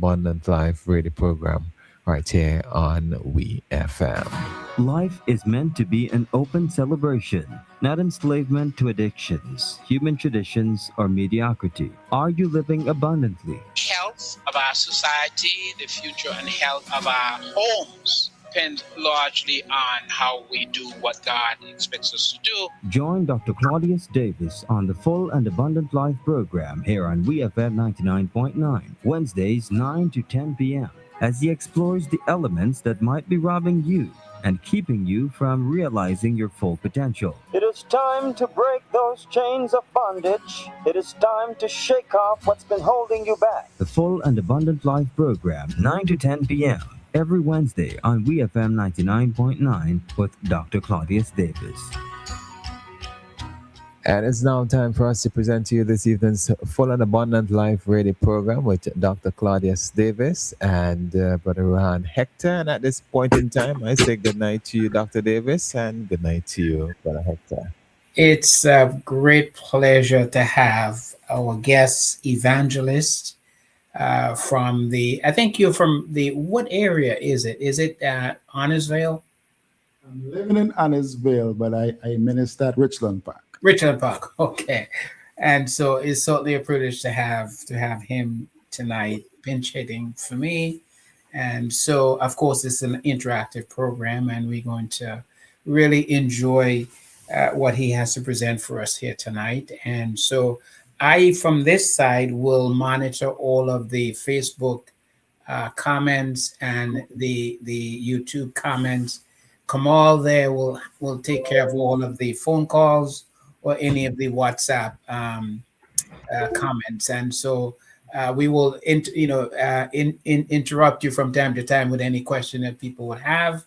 Abundant Life radio program right here on We FM. Life is meant to be an open celebration, not enslavement to addictions, human traditions, or mediocrity. Are you living abundantly? Health of our society, the future and health of our homes depends largely on how we do what God expects us to do. Join Dr. Claudius Davis on the Full and Abundant Life program here on WeFM 99.9, Wednesdays 9 to 10 p.m. as he explores the elements that might be robbing you and keeping you from realizing your full potential. It is time to break those chains of bondage. It is time to shake off what's been holding you back. The Full and Abundant Life program, 9 to 10 p.m. every Wednesday on WeFM 99.9 with Dr. Claudius Davis. And it's now time for us to present to you this evening's Full and Abundant Life radio program with Dr. Claudius Davis and Brother Rohan Hector. And at this point in time, I say good night to you, Dr. Davis, and good night to you, Brother Hector. It's a great pleasure to have our guest, Evangelist, from I think you're from what area is it? Is it Honnesville? I'm living in Honnesville, but I minister at Richland Park. Richland Park, okay. And so it's certainly a privilege to have him tonight, pinch hitting for me. And so, of course, it's an interactive program, and we're going to really enjoy what he has to present for us here tonight. And so I, from this side, will monitor all of the Facebook comments and the YouTube comments. Kamal there will take care of all of the phone calls or any of the WhatsApp comments. And so we will interrupt you from time to time with any question that people would have.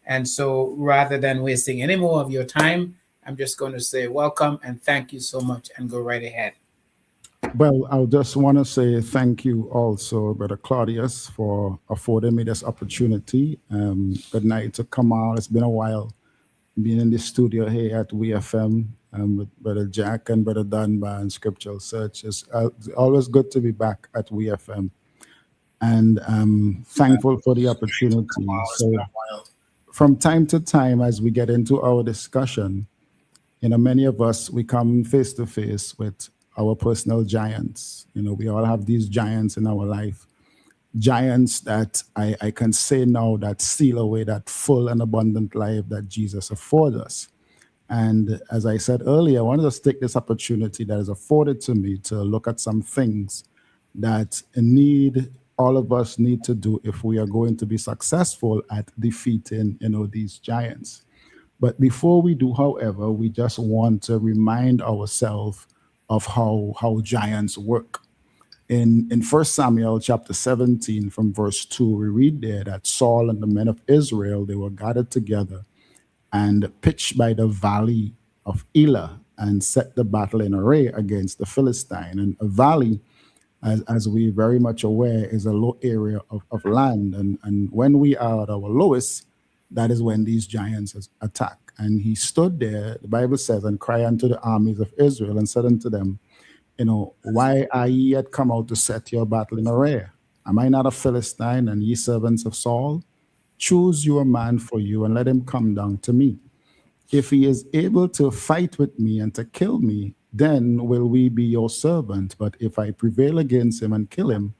And so rather than wasting any more of your time, I'm just going to say welcome and thank you so much and go right ahead. Well, I just want to say thank you also, Brother Claudius, for affording me this opportunity. Good night to Kamal. It's been a while being in the studio here at WeFM with Brother Jack and Brother Dunbar and Scriptural Search. It's always good to be back at WeFM. And I'm thankful for the opportunity. So from time to time, as we get into our discussion, many of us, we come face to face with our personal giants. We all have these giants in our life. Giants that I can say now that seal away that full and abundant life that Jesus affords us. And as I said earlier, I want to just take this opportunity that is afforded to me to look at some things that all of us need to do if we are going to be successful at defeating, these giants. But before we do, however, we just want to remind ourselves of how giants work. In 1 Samuel chapter 17 from verse 2, we read there that Saul and the men of Israel, they were gathered together and pitched by the valley of Elah and set the battle in array against the Philistine. And a valley, as we very much aware, is a low area of land. And when we are at our lowest, that is when these giants attack. And he stood there, the Bible says, and cried unto the armies of Israel and said unto them, why are ye yet come out to set your battle in array? Am I not a Philistine, and ye servants of Saul? Choose you a man for you, and let him come down to me. If he is able to fight with me and to kill me, then will we be your servant. But if I prevail against him and kill him,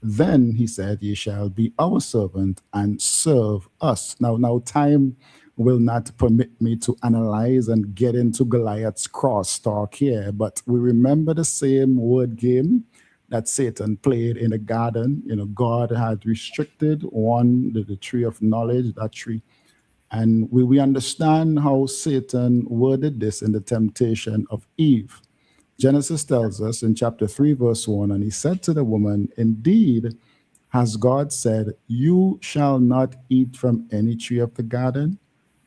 then, he said, ye shall be our servant and serve us. Now time will not permit me to analyze and get into Goliath's crosstalk here, but we remember the same word game that Satan played in the garden. God had restricted the tree of knowledge, that tree. And we understand how Satan worded this in the temptation of Eve. Genesis tells us in chapter 3, verse 1, and he said to the woman, indeed, has God said, you shall not eat from any tree of the garden?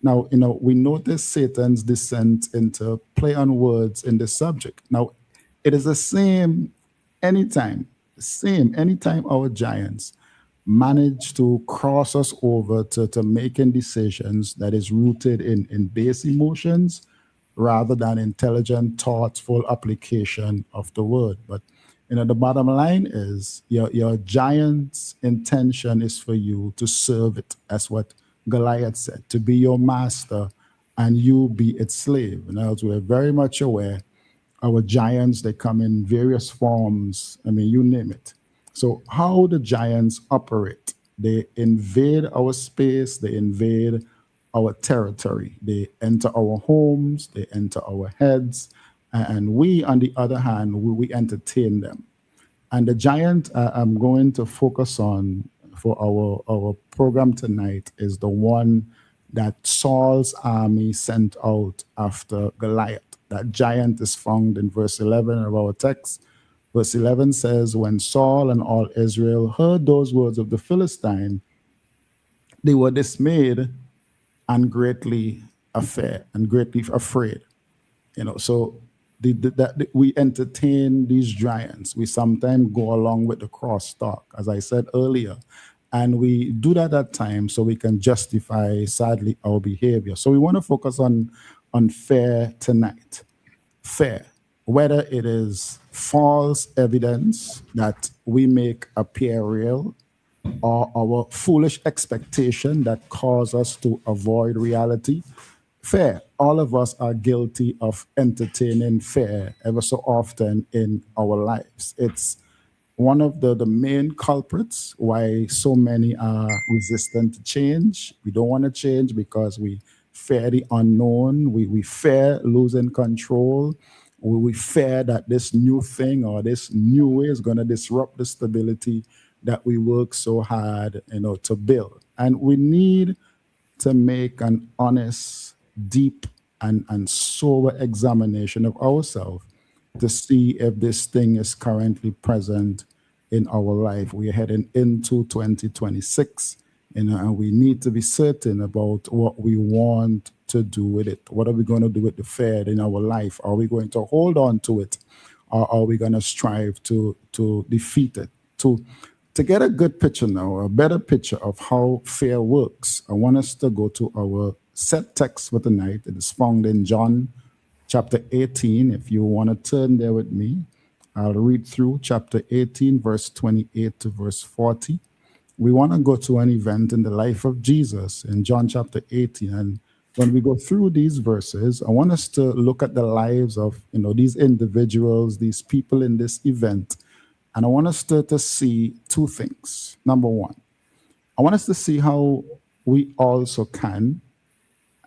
Now, we notice Satan's descent into play on words in this subject. Now, it is the same anytime our giants manage to cross us over to making decisions that is rooted in base emotions rather than intelligent, thoughtful application of the word. But, The bottom line is your giant's intention is for you to serve it. That's what Goliath said, to be your master and you be its slave. In other words, we're very much aware our giants, they come in various forms. I mean, you name it. So how the giants operate, they invade our space, they invade our territory, they enter our homes, they enter our heads, and we, on the other hand, we entertain them. And the giant I'm going to focus on for our program tonight is the one that Saul's army sent out after Goliath. That giant is found in verse 11 of our text. Verse 11 says, when Saul and all Israel heard those words of the Philistine, they were dismayed and greatly afraid. So we entertain these giants. We sometimes go along with the crosstalk, as I said earlier, and we do that at times so we can justify, sadly, our behavior. So we want to focus on fear tonight. Fear, whether it is false evidence that we make appear real, or our foolish expectation that cause us to avoid reality. Fear. All of us are guilty of entertaining fear ever so often in our lives. It's one of the main culprits why so many are resistant to change. We don't want to change because we fear the unknown. We fear losing control. We fear that this new thing or this new way is going to disrupt the stability that we work so hard, to build. And we need to make an honest, deep, and sober examination of ourselves to see if this thing is currently present in our life. We are heading into 2026, and we need to be certain about what we want to do with it. What are we going to do with the fear in our life? Are we going to hold on to it, or are we going to strive to defeat it? To get a good picture now, a better picture of how fear works, I want us to go to our set text for tonight. It is found in John chapter 18. If you want to turn there with me, I'll read through chapter 18, verse 28 to verse 40. We want to go to an event in the life of Jesus in John chapter 18. And when we go through these verses, I want us to look at the lives of these individuals, these people in this event. And I want us to see two things. Number one, I want us to see how we also can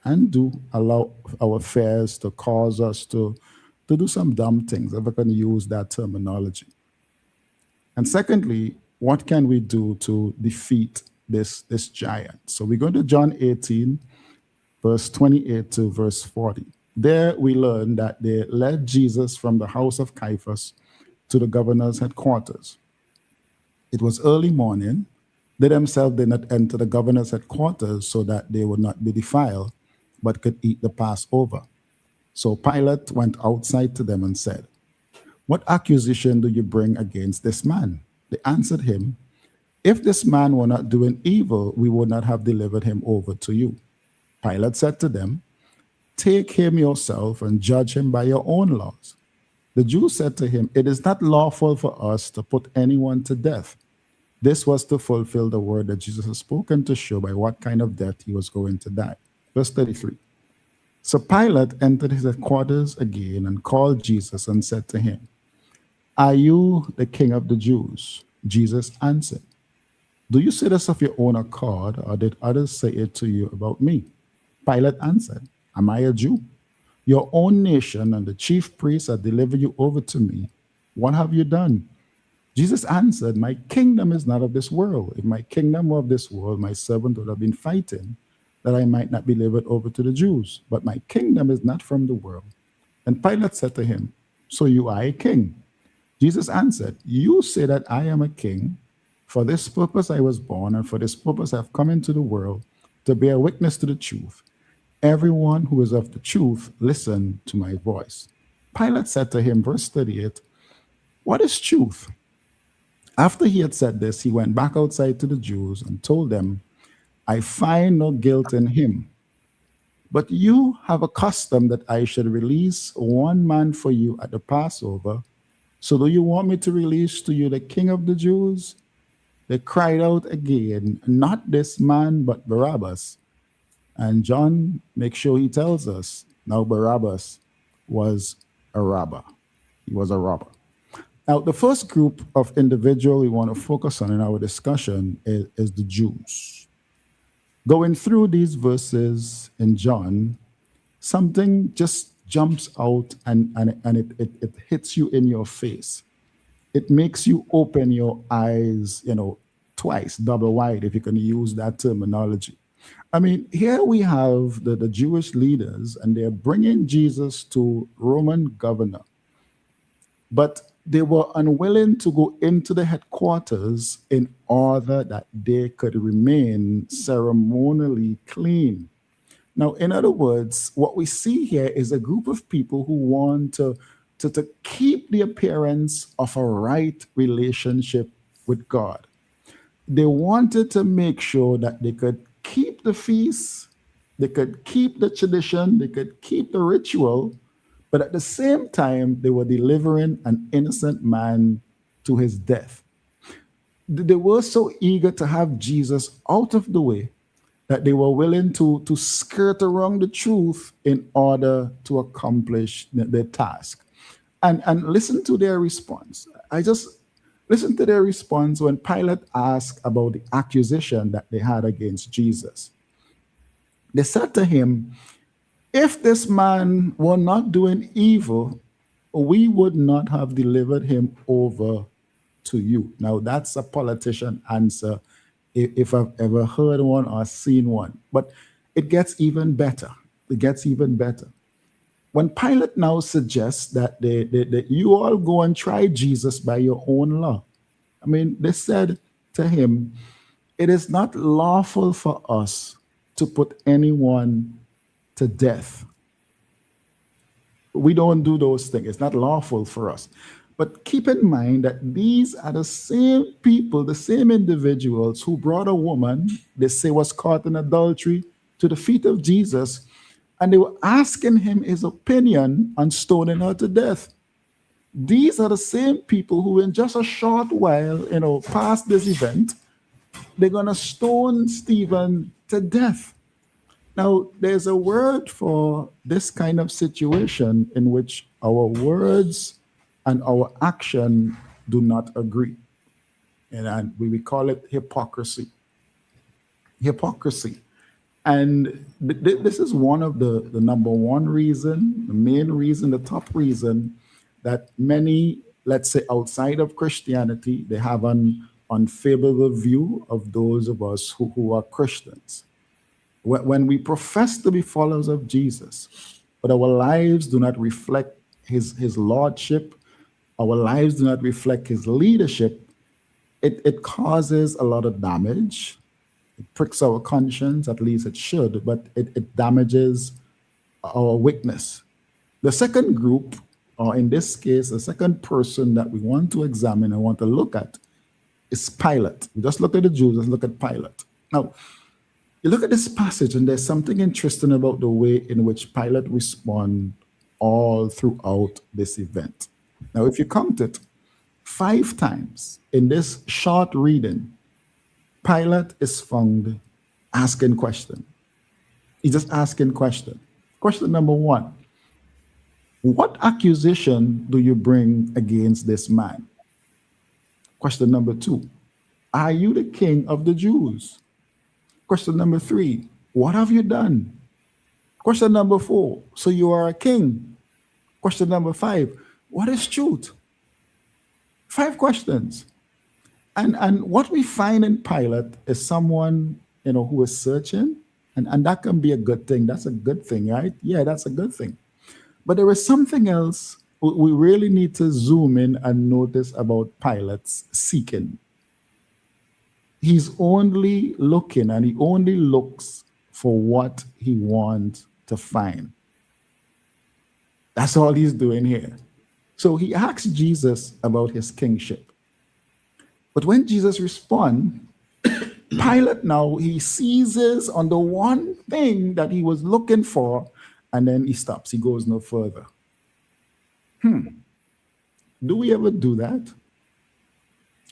and do allow our fears to cause us to do some dumb things, if I can use that terminology. And secondly, what can we do to defeat this giant? So we go to John 18, verse 28 to verse 40. There we learn that they led Jesus from the house of Caiaphas to the governor's headquarters. It was early morning. They themselves did not enter the governor's headquarters so that they would not be defiled, but could eat the Passover. So Pilate went outside to them and said, "What accusation do you bring against this man?" They answered him, "If this man were not doing evil, we would not have delivered him over to you." Pilate said to them, "Take him yourself and judge him by your own laws." The Jews said to him, "It is not lawful for us to put anyone to death." This was to fulfill the word that Jesus had spoken to show by what kind of death he was going to die. Verse 33. So Pilate entered his headquarters again and called Jesus and said to him, "Are you the king of the Jews?" Jesus answered, "Do you say this of your own accord, or did others say it to you about me?" Pilate answered, "Am I a Jew? Your own nation and the chief priests have delivered you over to me. What have you done?" Jesus answered, "My kingdom is not of this world. If my kingdom were of this world, my servant would have been fighting that I might not be delivered over to the Jews. But my kingdom is not from the world." And Pilate said to him, "So you are a king?" Jesus answered, "You say that I am a king. For this purpose I was born, and for this purpose I have come into the world, to bear witness to the truth. Everyone who is of the truth, listen to my voice." Pilate said to him, verse 38, "What is truth?" After he had said this, he went back outside to the Jews and told them, "I find no guilt in him. But you have a custom that I should release one man for you at the Passover. So do you want me to release to you the king of the Jews? They cried out again, not this man, but Barabbas. And John makes sure he tells us now Barabbas was a robber. He was a robber. Now, the first group of individual we want to focus on in our discussion is the Jews. Going through these verses in John, something just jumps out and it hits you in your face. It makes you open your eyes, twice, double wide, if you can use that terminology. I mean, here we have the Jewish leaders, and they're bringing Jesus to Roman governor, but they were unwilling to go into the headquarters in order that they could remain ceremonially clean. Now, in other words, what we see here is a group of people who want to keep the appearance of a right relationship with God. They wanted to make sure that they could keep the feast, they could keep the tradition, they could keep the ritual, but at the same time, they were delivering an innocent man to his death. They were so eager to have Jesus out of the way that they were willing to skirt around the truth in order to accomplish their task. And listen to their response. I just listen to their response when Pilate asked about the accusation that they had against Jesus. They said to him, if this man were not doing evil, we would not have delivered him over to you. Now, that's a politician answer if I've ever heard one or seen one. But it gets even better. It gets even better. When Pilate now suggests that that you all go and try Jesus by your own law, I mean, they said to him, it is not lawful for us to put anyone to death. We don't do those things. It's not lawful for us. But keep in mind that these are the same people, the same individuals who brought a woman, they say was caught in adultery, to the feet of Jesus, and they were asking him his opinion on stoning her to death. These are the same people who, in just a short while, past this event, they're going to stone Stephen to death. Now, there's a word for this kind of situation in which our words and our action do not agree. And we call it hypocrisy. Hypocrisy. And this is one of the number one reason, the main reason, the top reason that many, let's say outside of Christianity, they have an unfavorable view of those of us who are Christians. When we profess to be followers of Jesus, but our lives do not reflect his lordship, our lives do not reflect his leadership, it causes a lot of damage. It pricks our conscience, at least it should, but it damages our witness. The second group, or in this case, the second person that we want to examine and want to look at is Pilate. We just look at the Jews, let's look at Pilate. Now, you look at this passage, and there's something interesting about the way in which Pilate responds all throughout this event. Now, if you count it, 5 times in this short reading, Pilate is found asking question. He's just asking question. Question number 1, what accusation do you bring against this man? Question number 2, are you the king of the Jews? Question number 3, what have you done? Question number 4, so you are a king. Question number 5, what is truth? 5 questions. And what we find in Pilate is someone, who is searching, and that can be a good thing. That's a good thing, right? Yeah, that's a good thing. But there is something else we really need to zoom in and notice about Pilate's seeking. He's only looking, and he only looks for what he wants to find. That's all he's doing here. So he asks Jesus about his kingship. But when Jesus responds, Pilate now, he seizes on the one thing that he was looking for, and then he stops. He goes no further. Do we ever do that?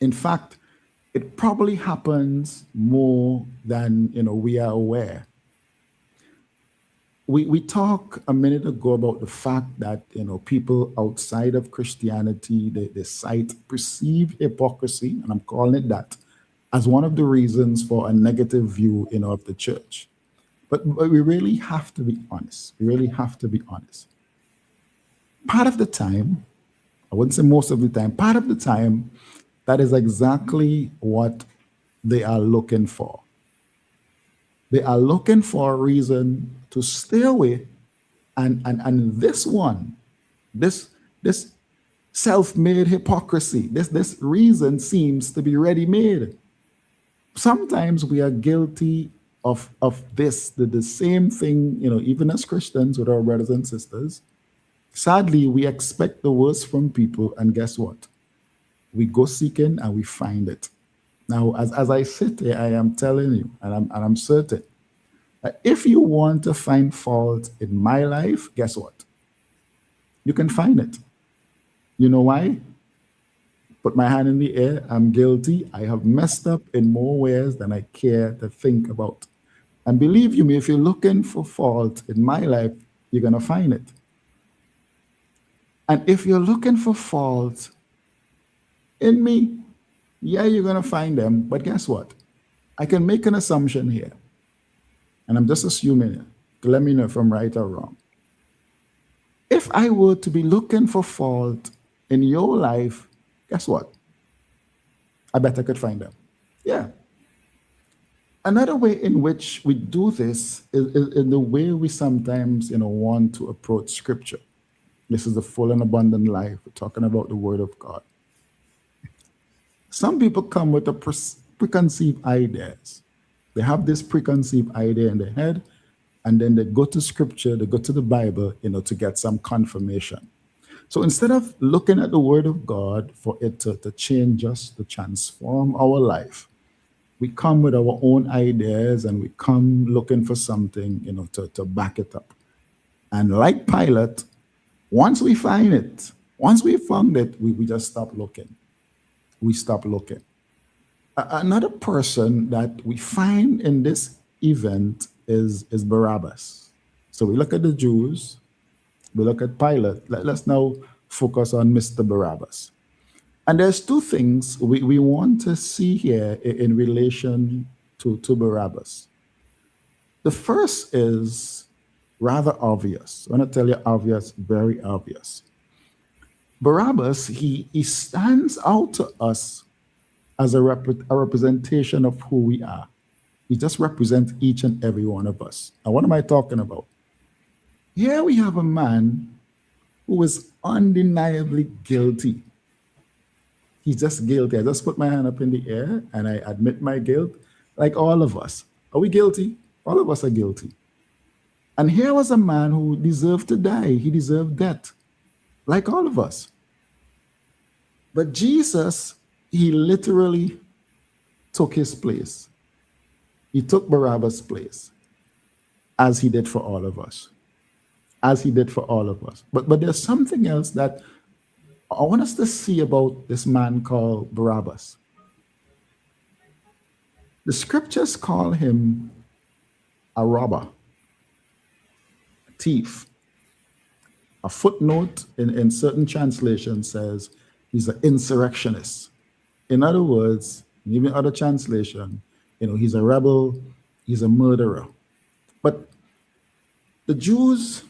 In fact, it probably happens more than we are aware. We talked a minute ago about the fact that people outside of Christianity, they cite perceived hypocrisy, and I'm calling it that, as one of the reasons for a negative view of the church. But we really have to be honest. We really have to be honest. Part of the time, I wouldn't say most of the time, part of the time, that is exactly what they are looking for. They are looking for a reason to stay away. And this one, this self-made hypocrisy, this reason seems to be ready-made. Sometimes we are guilty of this, the same thing, even as Christians with our brothers and sisters. Sadly, we expect the worst from people, and guess what? We go seeking and we find it. Now, as I sit here, I am telling you, and I'm certain that if you want to find fault in my life, guess what? You can find it. You know why? Put my hand in the air. I'm guilty. I have messed up in more ways than I care to think about. And believe you me, if you're looking for fault in my life, you're going to find it. And if you're looking for fault in me, yeah, you're going to find them. But guess what? I can make an assumption here. And I'm just assuming it. Let me know if I'm right or wrong. If I were to be looking for fault in your life, guess what? I bet I could find them. Yeah. Another way in which we do this is in the way we sometimes, want to approach scripture. This is the full and abundant life. We're talking about the word of God. Some people come with preconceived ideas. They have this preconceived idea in their head, and then they go to scripture, they go to the Bible, to get some confirmation. So instead of looking at the word of God for it to change us, to transform our life, we come with our own ideas and we come looking for something, to back it up. And like Pilate, once we find it, once we found it, we just stop looking. We stop looking. Another person that we find in this event is Barabbas. So we look at the Jews, we look at Pilate. Let's now focus on Mr. Barabbas. And there's two things we want to see here in relation to Barabbas. The first is rather obvious. I want to tell you obvious, very obvious. Barabbas, he stands out to us as a representation of who we are. He just represents each and every one of us. Now, what am I talking about? Here we have a man who is undeniably guilty. He's just guilty. I just put my hand up in the air and I admit my guilt, like all of us. Are we guilty? All of us are guilty. And here was a man who deserved to die. He deserved death, like all of us. But Jesus, he literally took his place. He took Barabbas' place, as he did for all of us. As he did for all of us. But there's something else that I want us to see about this man called Barabbas. The scriptures call him a robber, a thief. A footnote in certain translations says he's an insurrectionist. In other words, even other translation, he's a rebel, he's a murderer. But the Jews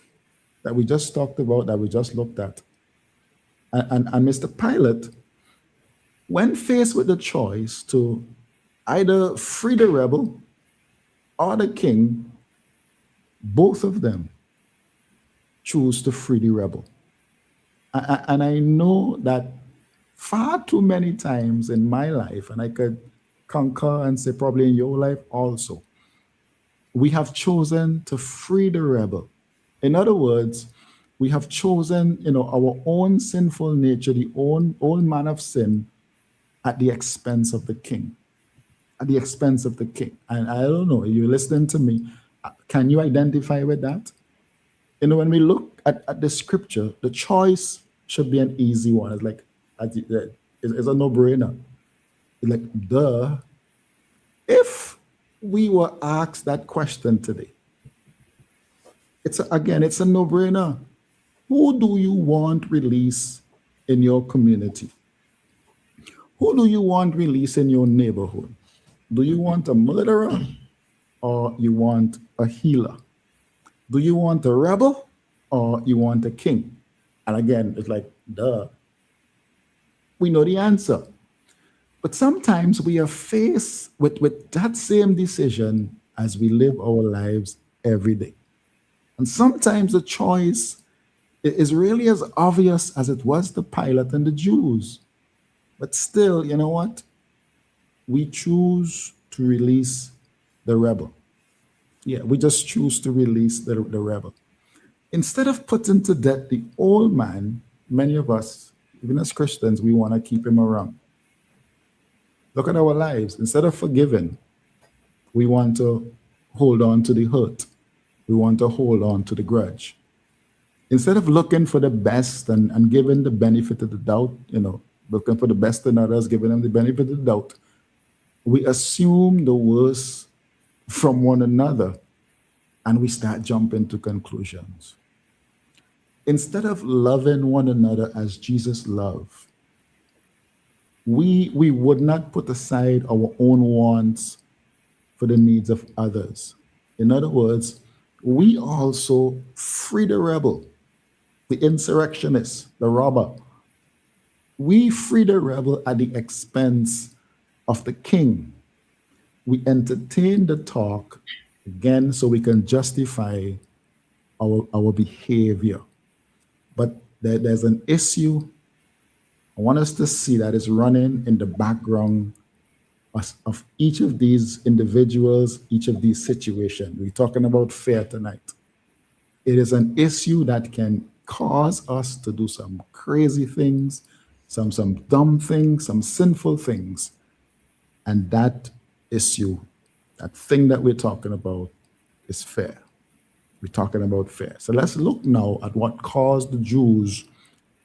that we just talked about, that we just looked at, and Mr. Pilate, when faced with the choice to either free the rebel or the king, both of them choose to free the rebel. And I know that far too many times in my life, and I could concur and say probably in your life also, we have chosen to free the rebel. In other words, we have chosen, our own sinful nature, the own man of sin, at the expense of the king. At the expense of the king. And I don't know, you're listening to me. Can you identify with that? When we look at the scripture, the choice should be an easy one. It's like, it's a no-brainer. Like, duh. If we were asked that question today, again, it's a no-brainer. Who do you want release in your community? Who do you want release in your neighborhood? Do you want a murderer or you want a healer? Do you want a rebel or you want a king? And again, it's like, duh. We know the answer. But sometimes we are faced with that same decision as we live our lives every day. And sometimes the choice is really as obvious as it was the Pilate and the Jews. But still, you know what? We choose to release the rebel. Yeah, we just choose to release the rebel. Instead of putting to death the old man, many of us, even as Christians, we want to keep him around. Look at our lives. Instead of forgiving, we want to hold on to the hurt. We want to hold on to the grudge. Instead of looking for the best and giving the benefit of the doubt, looking for the best in others, giving them the benefit of the doubt, we assume the worst from one another and we start jumping to conclusions. Instead of loving one another as Jesus loved, we would not put aside our own wants for the needs of others. In other words, we also free the rebel, the insurrectionist, the robber. We free the rebel at the expense of the king. We entertain the talk again so we can justify our behavior. But there's an issue I want us to see that is running in the background of each of these individuals, each of these situations. We're talking about fear tonight. It is an issue that can cause us to do some crazy things, some dumb things, some sinful things. And that issue, that thing that we're talking about, is fear. We're talking about fear. So let's look now at what caused the Jews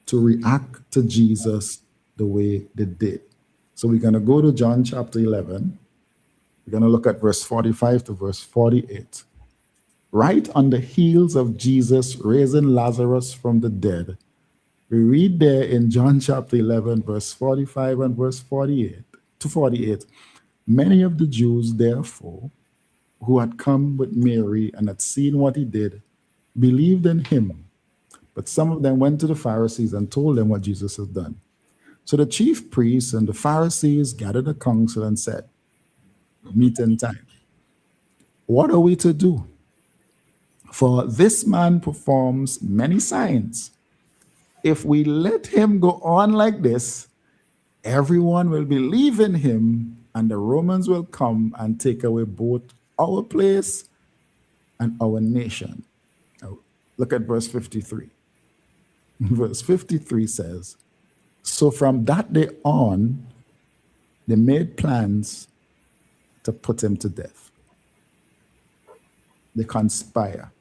to react to Jesus the way they did. So we're going to go to John chapter 11. We're going to look at verse 45 to verse 48. Right on the heels of Jesus raising Lazarus from the dead, we read there in John chapter 11, verse 45 and verse 48 to 48, many of the Jews, therefore, who had come with Mary and had seen what he did, believed in him. But some of them went to the Pharisees and told them what Jesus had done. So the chief priests and the Pharisees gathered a council and said, meeting time, what are we to do? For this man performs many signs. If we let him go on like this, everyone will believe in him, and the Romans will come and take away both our place and our nation. Now, look at verse 53. Verse 53 says, so from that day on, they made plans to put him to death. They conspire.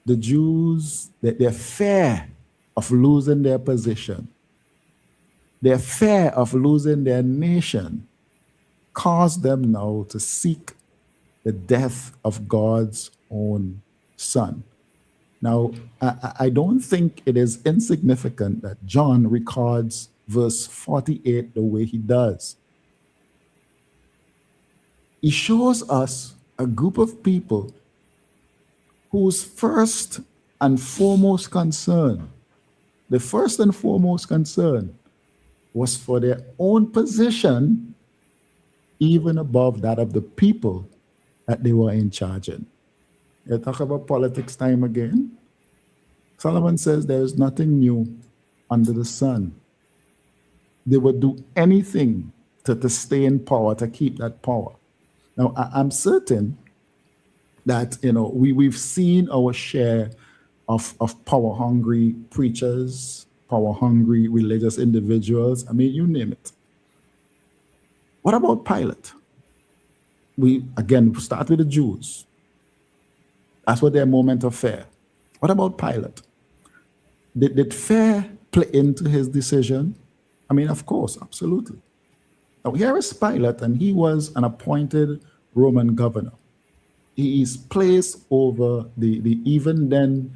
The Jews, their fear of losing their position, their fear of losing their nation, caused them now to seek the death of God's own son. Now, I don't think it is insignificant that John records verse 48 the way he does. He shows us a group of people whose first and foremost concern, the first and foremost concern, was for their own position, even above that of the people that they were in charge in. You talk about politics time again. Solomon says there is nothing new under the sun. They would do anything to stay in power, to keep that power. Now, I'm certain that we've seen our share of power-hungry preachers, power-hungry religious individuals. I mean, you name it. What about Pilate? We start with the Jews. That's what their moment of fear. What about Pilate? Did fear play into his decision? I mean, of course, absolutely. Now, here is Pilate, and he was an appointed Roman governor. He is placed over the even then,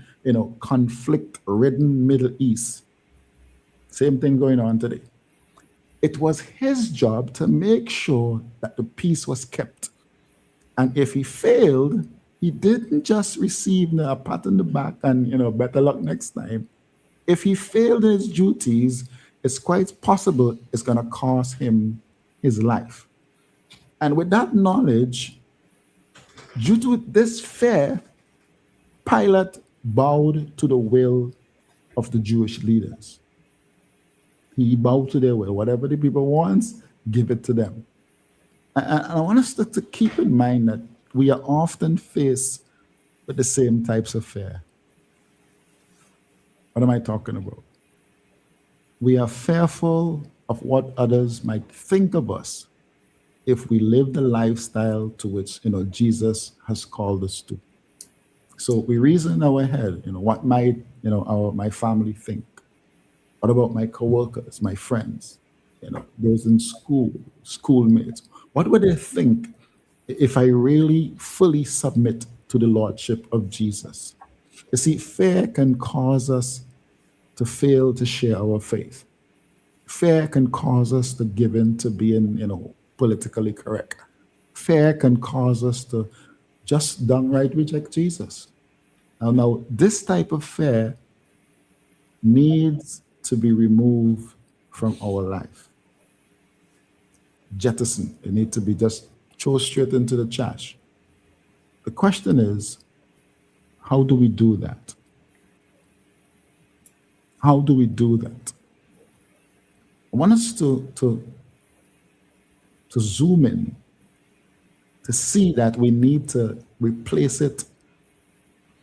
conflict-ridden Middle East. Same thing going on today. It was his job to make sure that the peace was kept. And if he failed, he didn't just receive a pat on the back and, better luck next time. If he failed in his duties, it's quite possible it's going to cost him his life. And with that knowledge, due to this fear, Pilate bowed to the will of the Jewish leaders. He bowed to their will. Whatever the people want, give it to them. And I want us to keep in mind that we are often faced with the same types of fear. What am I talking about? We are fearful of what others might think of us if we live the lifestyle to which Jesus has called us to. So we reason in our head, what might my family think? What about my coworkers, my friends, those in school, schoolmates? What would they think if I really fully submit to the lordship of Jesus? You see, fear can cause us to fail to share our faith. Fear can cause us to give in to being, politically correct. Fear can cause us to just downright reject Jesus. Now, this type of fear needs to be removed from our life. Jettison. It needs to be just thrown straight into the trash. The question is, how do we do that? How do we do that? I want us to zoom in to see that we need to replace it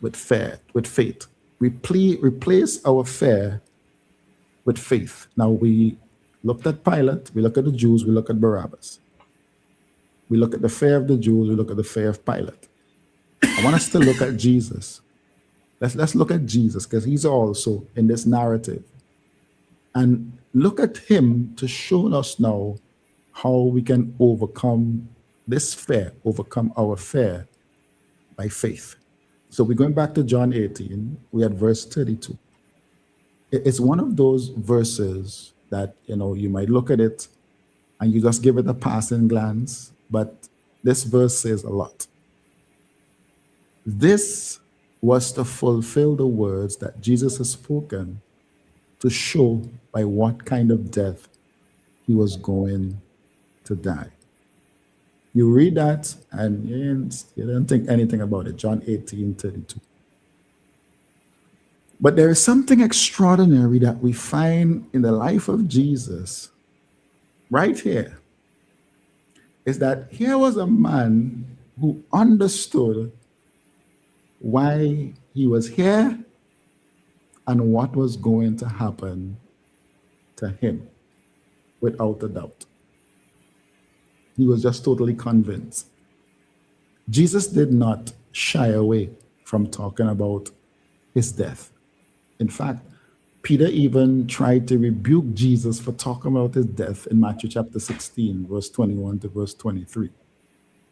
with fear, with faith. Replace our fear with faith. Now, we looked at Pilate, we look at the Jews, we look at Barabbas. We look at the fear of the Jews, we look at the fear of Pilate. I want us to look at Jesus. Let's look at Jesus, because he's also in this narrative. And look at him to show us now how we can overcome this fear, overcome our fear by faith. So we're going back to John 18. We had verse 32. It's one of those verses that, you might look at it and you just give it a passing glance, but this verse says a lot. This was to fulfill the words that Jesus has spoken to show by what kind of death he was going to die. You read that and you don't think anything about it. John 18:32. But there is something extraordinary that we find in the life of Jesus right here. Is that here was a man who understood why he was here and what was going to happen to him without a doubt. He was just totally convinced. Jesus did not shy away from talking about his death. In fact, Peter even tried to rebuke Jesus for talking about his death in Matthew chapter 16, verse 21 to verse 23.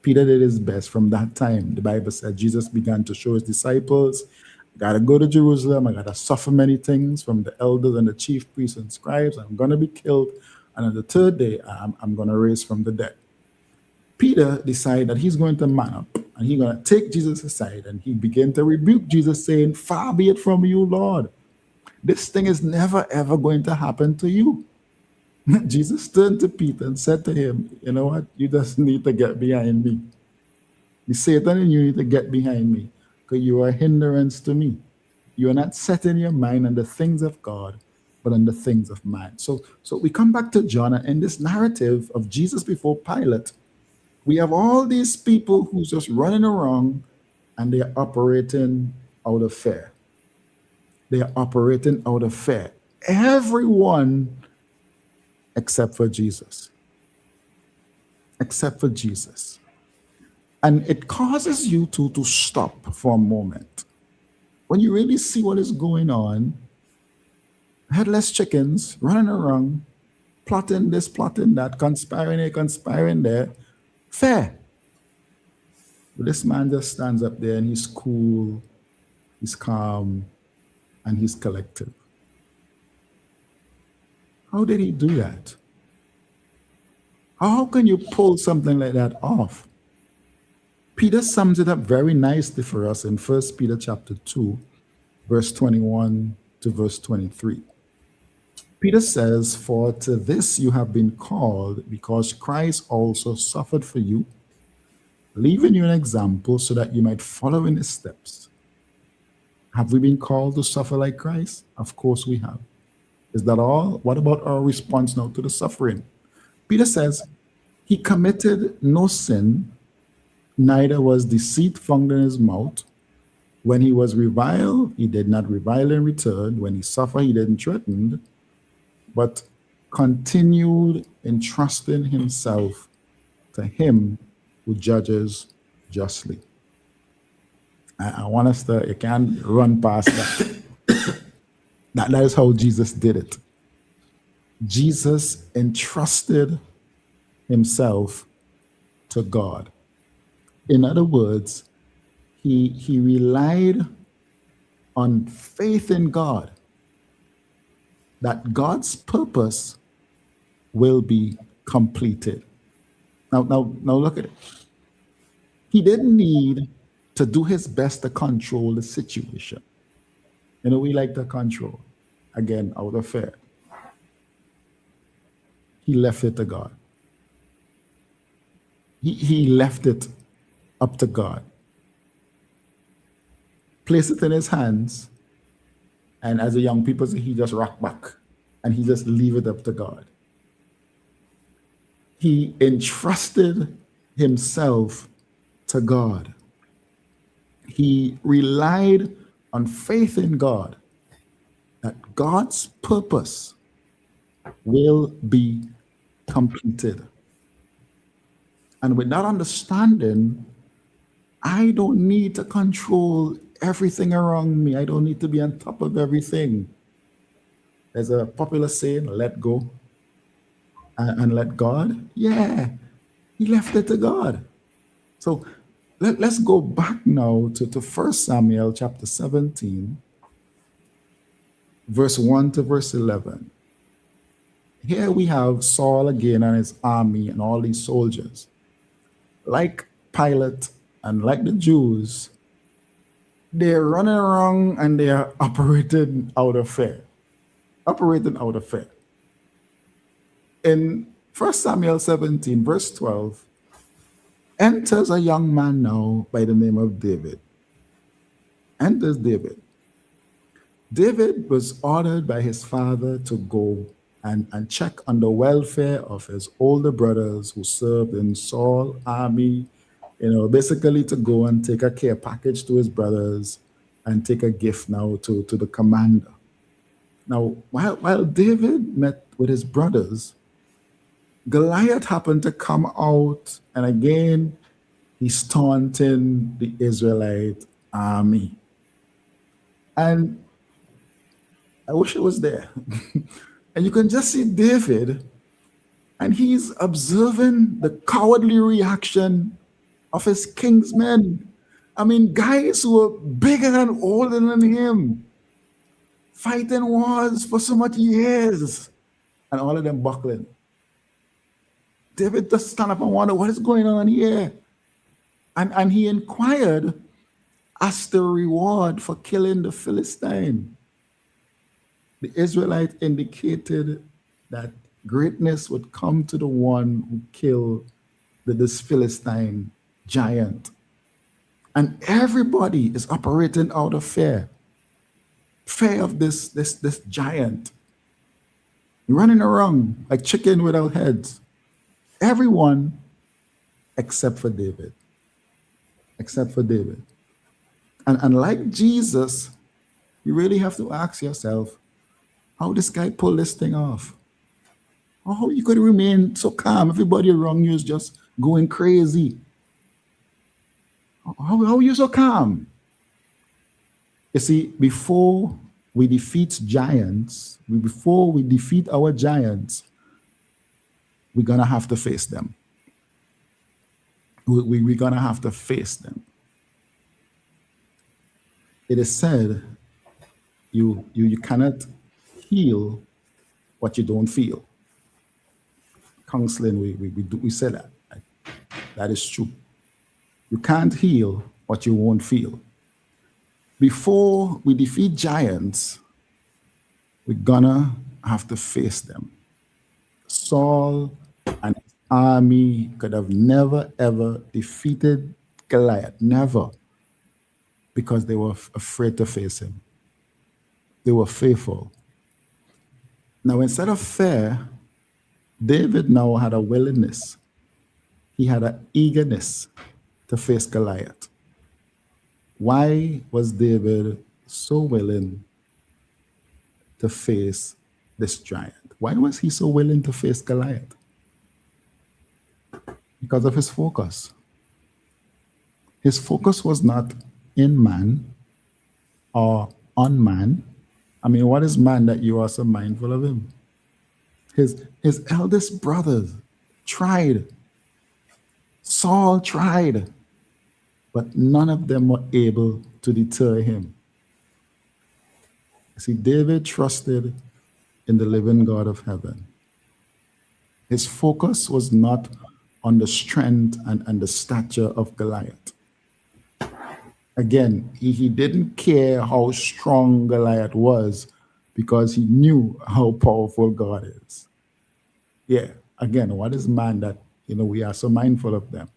Peter did his best. From that time, the Bible said Jesus began to show his disciples, I got to go to Jerusalem. I got to suffer many things from the elders and the chief priests and scribes. I'm going to be killed. And on the third day, I'm going to raise from the dead. Peter decided that he's going to man up and he's going to take Jesus aside, and he began to rebuke Jesus, saying, far be it from you, Lord. This thing is never, ever going to happen to you. Jesus turned to Peter and said to him, you know what? You just need to get behind me. The Satan and you need to get behind me, because you are a hindrance to me. You are not setting your mind on the things of God, but on the things of man. So we come back to John, and in this narrative of Jesus before Pilate, we have all these people who's just running around and they're operating out of fear. They are operating out of fear. Everyone except for Jesus. Except for Jesus. And it causes you to stop for a moment. When you really see what is going on, Headless chickens running around, plotting this, plotting that, conspiring here, conspiring there. Fair. But this man just stands up there and he's cool, he's calm, and he's collective. How did he do that? How can you pull something like that off? Peter sums it up very nicely for us in 1 Peter chapter 2, verse 21 to verse 23. Peter says, "For to this you have been called, because Christ also suffered for you, leaving you an example so that you might follow in his steps." Have we been called to suffer like Christ? Of course we have. Is that all? What about our response now to the suffering? Peter says, "He committed no sin, neither was deceit found in his mouth. When he was reviled, he did not revile in return. When he suffered, he didn't threaten, but continued entrusting himself to him who judges justly." I want us to, you can't run past that. That is how Jesus did it. Jesus entrusted himself to God. In other words, he relied on faith in God that God's purpose will be completed. Now look at it. He didn't need to do his best to control the situation. You know, we like to control, again, out of fear. He left it to God. He left it up to God. Placed it in his hands, and as the young people say, he just rocked back and he just leave it up to God. He entrusted himself to God. He relied on faith in God that God's purpose will be completed. And with that understanding, I don't need to control everything around me. I don't need to be on top of everything. There's a popular saying, let go and let God. Yeah, he left it to God. So let's go back now to 1 Samuel chapter 17, verse 1 to verse 11. Here we have Saul again and his army and all these soldiers. Like Pilate and like the Jews, they're running around and they are operating out of fear. Operating out of fear. In 1 Samuel 17, verse 12, enters a young man now by the name of David. Enters David. David was ordered by his father to go and check on the welfare of his older brothers who served in Saul's army, basically to go and take a care package to his brothers and take a gift now to the commander. Now, while David met with his brothers, Goliath happened to come out, and again, he's taunting the Israelite army. And I wish it was there. And you can just see David, and he's observing the cowardly reaction of his king's men. I mean, guys who were bigger and older than him, fighting wars for so much years, and all of them buckling. David just stand up and wonder, what is going on here? And he inquired as the reward for killing the Philistine. The Israelite indicated that greatness would come to the one who killed this Philistine giant. And everybody is operating out of fear. Fear of this giant. Running around like chicken without heads. Everyone except for David. Except for David. And like Jesus, you really have to ask yourself, how this guy pulled this thing off? How you could remain so calm? Everybody around you is just going crazy. How are you so calm? You see, before we defeat giants, before we defeat our giants, we're going to have to face them. We're going to have to face them. It is said you cannot heal what you don't feel. Counseling, we say that. That is true. You can't heal what you won't feel. Before we defeat giants, we're gonna have to face them. Saul and his army could have never ever defeated Goliath, never, because they were afraid to face him. They were fearful. Now, instead of fear, David now had a willingness. He had an eagerness to face Goliath. Why was David so willing to face this giant? Why was he so willing to face Goliath? Because of his focus. His focus was not in man or on man. I mean, what is man that you are so mindful of him? His eldest brothers tried. Saul tried, but none of them were able to deter him. See, David trusted in the living God of heaven. His focus was not on the strength and the stature of Goliath. Again, he didn't care how strong Goliath was because he knew how powerful God is. Yeah, again, what is man that, we are so mindful of them?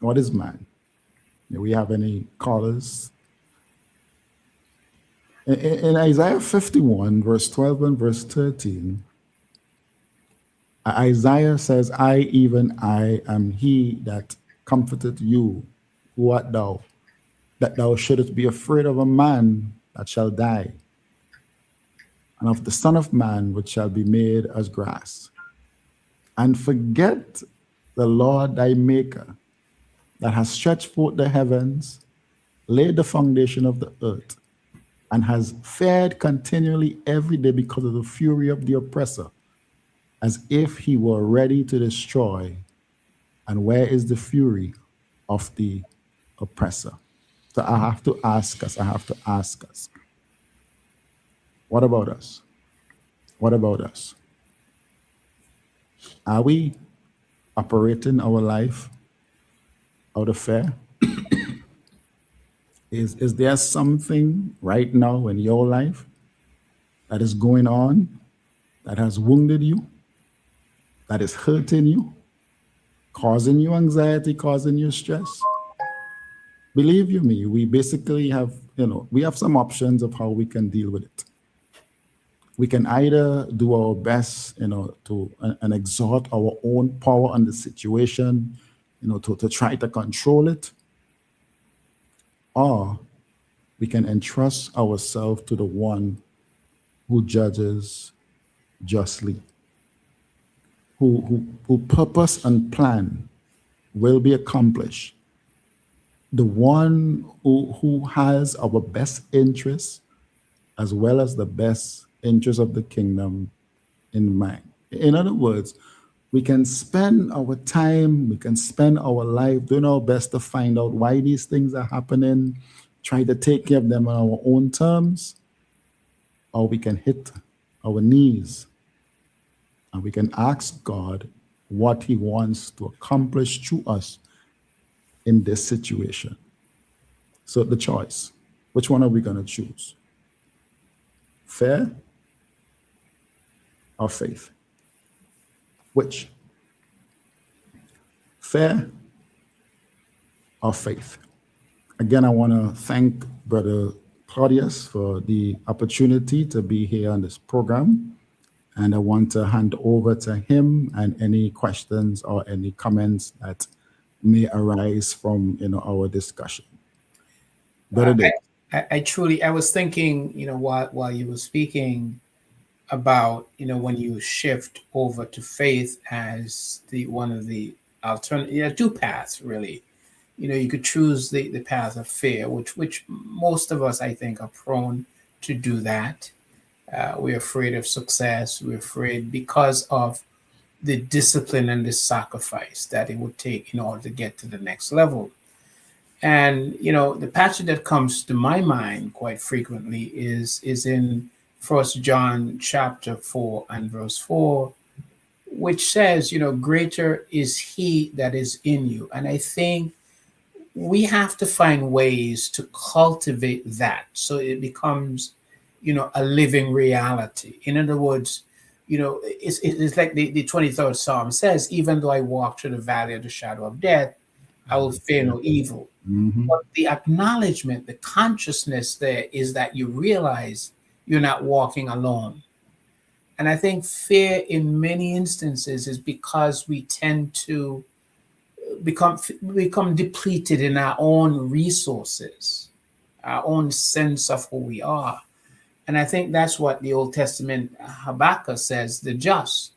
What is man? Do we have any callers? In Isaiah 51, verse 12 and verse 13, Isaiah says, I, even I, am he that comforteth you. Who art thou? That thou shouldest be afraid of a man that shall die, and of the Son of Man which shall be made as grass. And forget the Lord thy Maker, that has stretched forth the heavens, laid the foundation of the earth, and has fared continually every day because of the fury of the oppressor, as if he were ready to destroy. And where is the fury of the oppressor? So I have to ask us, what about us? What about us? Are we operating our life out of fear? Is there something right now in your life that is going on that has wounded you, that is hurting you, causing you anxiety, causing you stress? Believe you me, we basically have, we have some options of how we can deal with it. We can either do our best, to and exert our own power on the situation, to try to control it, or we can entrust ourselves to the one who judges justly, who purpose and plan will be accomplished, the one who has our best interests as well as the best interests of the kingdom in mind. In other words, we can spend our time, we can spend our life doing our best to find out why these things are happening, try to take care of them on our own terms, or we can hit our knees and we can ask God what he wants to accomplish through us in this situation. So the choice, which one are we going to choose? Fear or faith? Which? Fear or faith? Again, I want to thank Brother Claudius for the opportunity to be here on this program. And I want to hand over to him and any questions or any comments that may arise from our discussion. Brother Dave. I was thinking, while you were speaking about, when you shift over to faith as one of the alternative, two paths really. You could choose the path of fear, which most of us, I think, are prone to do that. We're afraid of success. We're afraid because of the discipline and the sacrifice that it would take in order to get to the next level. And the passage that comes to my mind quite frequently is in First John chapter 4 and verse 4, which says, greater is he that is in you. And I think we have to find ways to cultivate that so it becomes, a living reality. In other words, it's like the 23rd Psalm says, even though I walk through the valley of the shadow of death, I will fear no evil. Mm-hmm. But the acknowledgement, the consciousness there is that you realize you're not walking alone. And I think fear in many instances is because we tend to become depleted in our own resources, our own sense of who we are. And I think that's what the Old Testament Habakkuk says, the just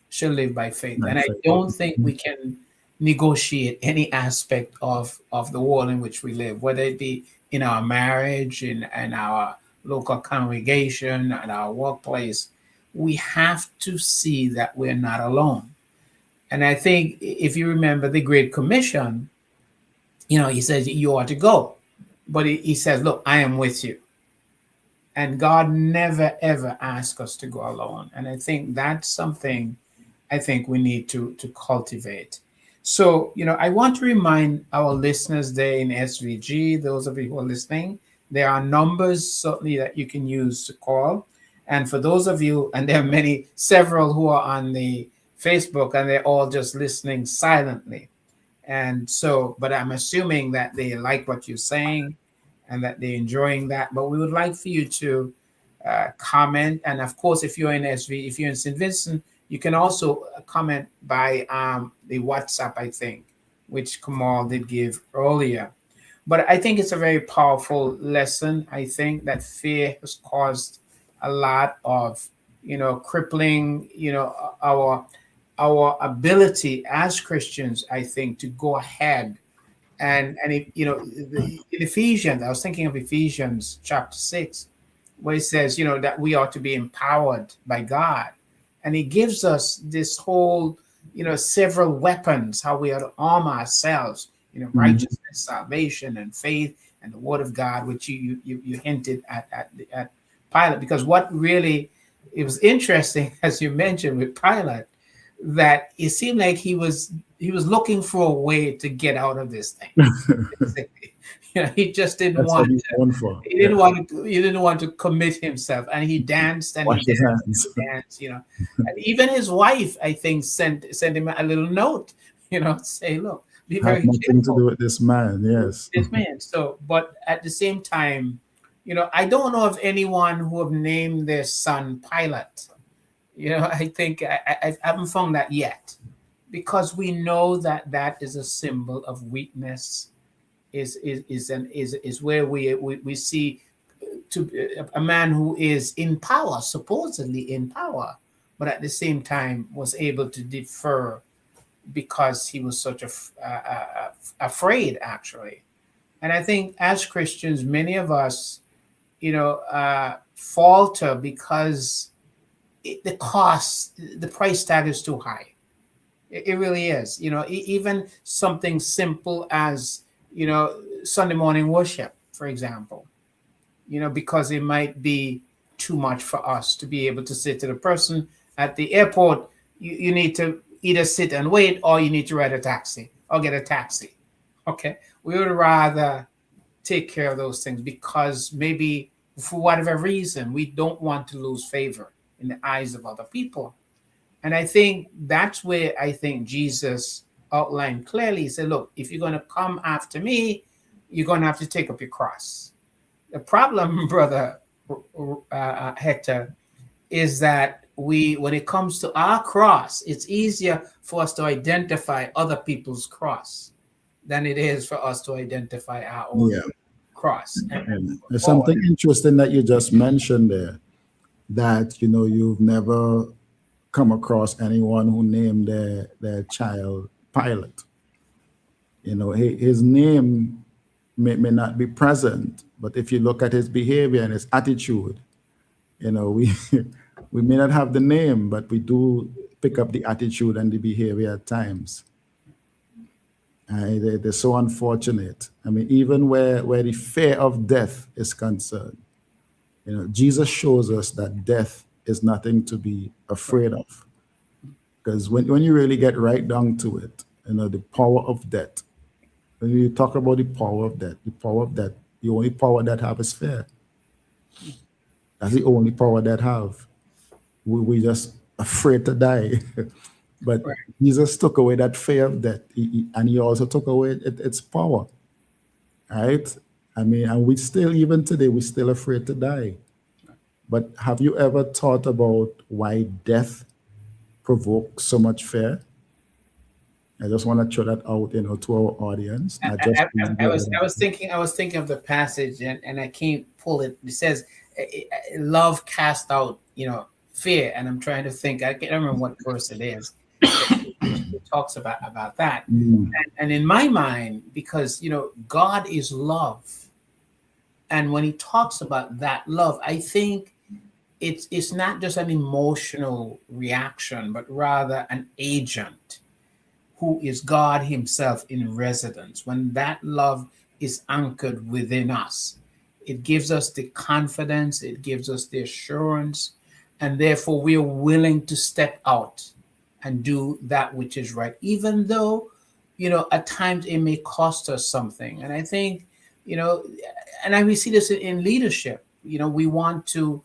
shall live by faith. And I don't think we can negotiate any aspect of the world in which we live, whether it be in our marriage, in our local congregation, at our workplace. We have to see that we're not alone. And I think if you remember the Great Commission, he says you ought to go. But he says, look, I am with you. And God never, ever asks us to go alone. And I think that's something I think we need to cultivate. So, I want to remind our listeners there in SVG, those of you who are listening, there are numbers certainly that you can use to call. And for those of you, and there are several who are on the Facebook and they're all just listening silently. And so, but I'm assuming that they like what you're saying and that they're enjoying that. But we would like for you to comment. And of course, if you're in if you're in St. Vincent, you can also comment by the WhatsApp, I think, which Kamal did give earlier. But I think it's a very powerful lesson. I think that fear has caused a lot of, crippling, our ability as Christians, I think, to go ahead and if, in Ephesians, I was thinking of Ephesians chapter 6, where it says, that we ought to be empowered by God. And he gives us this whole, several weapons, how we ought to arm ourselves, righteousness, salvation, and faith, and the word of God, which you hinted at Pilate. Because what really, it was interesting, as you mentioned with Pilate, that it seemed like he was looking for a way to get out of this thing. He just didn't want to. He didn't want to commit himself, and he danced and he danced. And even his wife, I think, sent him a little note. Say, look, be very nothing careful to do with this man. Yes, this man. So, but at the same time, I don't know of anyone who have named their son Pilate. I think I haven't found that yet, because we know that is a symbol of weakness. Is where we see a man who is in power, supposedly in power, but at the same time was able to defer because he was such afraid, actually. And I think as Christians, many of us, falter because the price tag is too high. It really is. Even something simple as, Sunday morning worship, for example, because it might be too much for us to be able to say to the person at the airport, you need to either sit and wait, or you need to ride a taxi or get a taxi. Okay. We would rather take care of those things because maybe for whatever reason, we don't want to lose favor in the eyes of other people. And I think that's where I think Jesus outlined clearly. He said, look, if you're going to come after me, you're going to have to take up your cross. The problem, brother Hector, is that when it comes to our cross, it's easier for us to identify other people's cross than it is for us to identify our own cross. And there's something interesting that you just mentioned there, that you've never come across anyone who named their child Pilate. His name may not be present, but if you look at his behavior and his attitude, we we may not have the name, but we do pick up the attitude and the behavior at times. They're so unfortunate. I mean, even where the fear of death is concerned, Jesus shows us that death is nothing to be afraid of. Because when you really get right down to it, the power of death, when you talk about the power of death, the only power that have is fear. That's the only power that have. We just afraid to die. But Right. Jesus took away that fear of death, and he also took away its power, right? I mean, and we still, even today, we're still afraid to die. But have you ever thought about why death provokes so much fear? I just want to throw that out, to our audience, not just I was thinking of the passage, and I can't pull it. It says, "Love cast out, fear," and I'm trying to think. I can't remember what verse it is. It talks about that, Mm, and in my mind, because God is love, and when He talks about that love, I think it's not just an emotional reaction, but rather an agent who is God Himself in residence. When that love is anchored within us, it gives us the confidence, it gives us the assurance, and therefore we are willing to step out and do that which is right, even though, at times it may cost us something. And I think, you know, we see this in leadership. We want to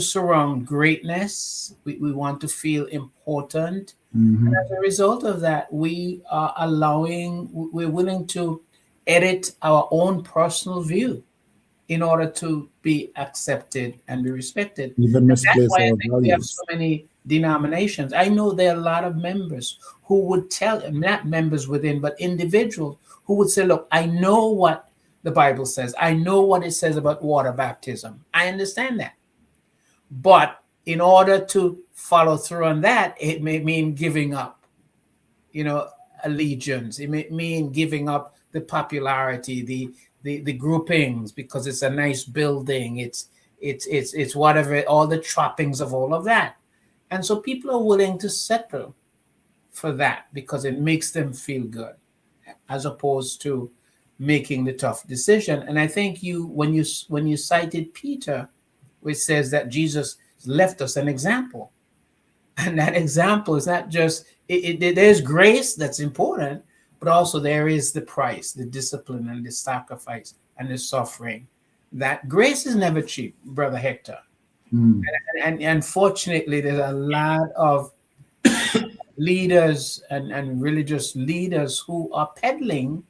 surround greatness. We want to feel important. And mhm. as a result of that, we're willing to edit our own personal view in order to be accepted and be respected. Even And that's misplace why I our think we have so values. many denominations. I know there are a lot of members who would tell, not members within, but individuals who would say, look, I know what the Bible says. I know what it says about water baptism. I understand that. But in order to follow through on that, it may mean giving up, you know, allegiance. It may mean giving up the popularity, the groupings, because it's a nice building. It's whatever, all the trappings of all of that. And so people are willing to settle for that because it makes them feel good, as opposed to making the tough decision. And I think when you cited Peter, which says that Jesus left us an example. And that example is not just, there's grace that's important, but also there is the price, the discipline, and the sacrifice and the suffering. That grace is never cheap, Brother Hector. Mm. And unfortunately, there's a lot of leaders and religious leaders who are peddling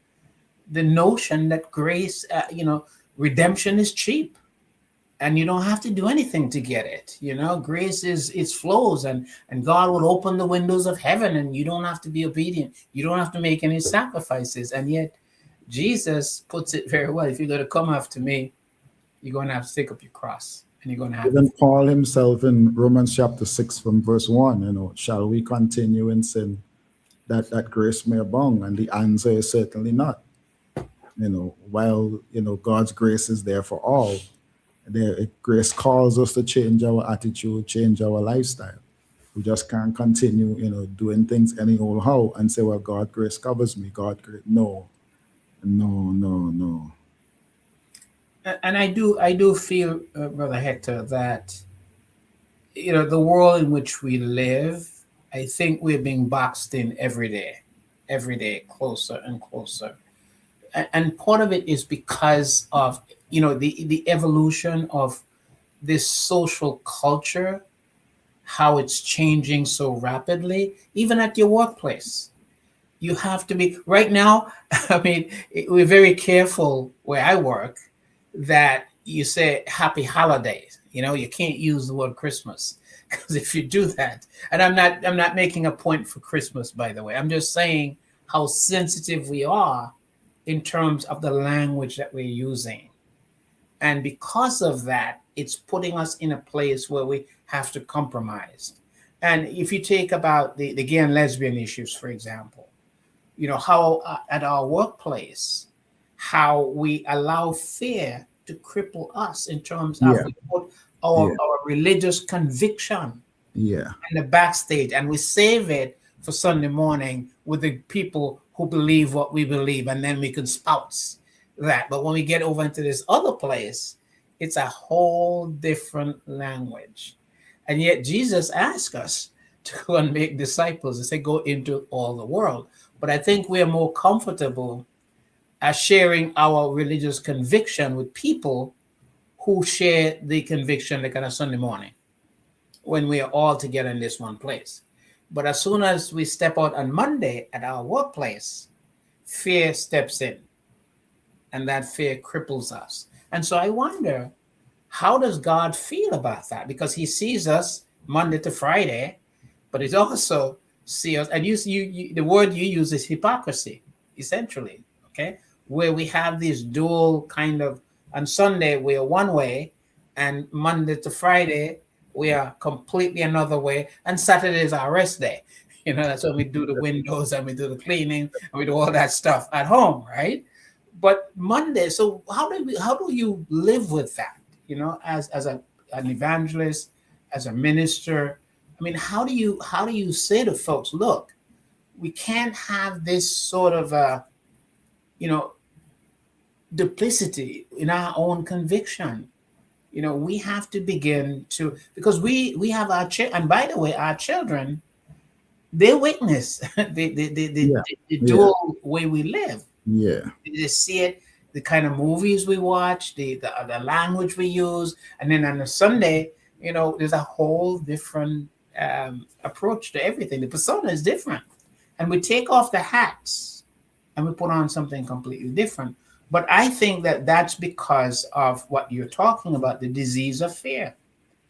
the notion that grace, redemption is cheap and you don't have to do anything to get it. Grace is, it flows, and God will open the windows of heaven, and you don't have to be obedient, you don't have to make any sacrifices. And yet Jesus puts it very well: if you're going to come after me, you're going to have to take up your cross, and you're going to have to. Even Paul himself in Romans chapter 6 from verse 1, shall we continue in sin that grace may abound? And the answer is certainly not. While God's grace is there for all, grace calls us to change our attitude, change our lifestyle. We just can't continue, doing things any old how and say, well, God grace covers me. God grace. No, no, no, no. And I do feel, Brother Hector, that the world in which we live, I think we're being boxed in every day, closer and closer. And part of it is because of the evolution of this social culture, how it's changing so rapidly, even at your workplace. You have to be right now. I mean, we're very careful where I work that you say happy holidays. You can't use the word Christmas, because if you do that, and I'm not making a point for Christmas, by the way. I'm just saying how sensitive we are in terms of the language that we're using. And because of that, it's putting us in a place where we have to compromise. And if you take about the gay and lesbian issues, for example, how at our workplace, how we allow fear to cripple us in terms of Yeah. we put Yeah. our religious conviction Yeah. in the backstage and we save it for Sunday morning with the people who believe what we believe, and then we can spouse that. But when we get over into this other place, it's a whole different language. And yet Jesus asked us to go and make disciples. He said, go into all the world. But I think we are more comfortable at sharing our religious conviction with people who share the conviction like on a Sunday morning when we are all together in this one place. But as soon as we step out on Monday at our workplace, fear steps in and that fear cripples us. And so I wonder, how does God feel about that? Because he sees us Monday to Friday, but he also sees us, and the word you use is hypocrisy, essentially, okay? Where we have this dual kind of, on Sunday we are one way, and Monday to Friday we are completely another way, and Saturday is our rest day. You know, that's when we do the windows and we do the cleaning and we do all that stuff at home, right? But Monday, so how do you live with that? You know, as an evangelist, as a minister, I mean, how do you say to folks, look, we can't have this sort of you know, duplicity in our own conviction. You know, we have to begin to, because we have our and by the way, our children, they witness Yeah. the Yeah. dual way we live. Yeah. They see it, the kind of movies we watch, the language we use, and then on a Sunday, you know, there's a whole different approach to everything. The persona is different, and we take off the hats and we put on something completely different. But I think that that's because of what you're talking about, the disease of fear.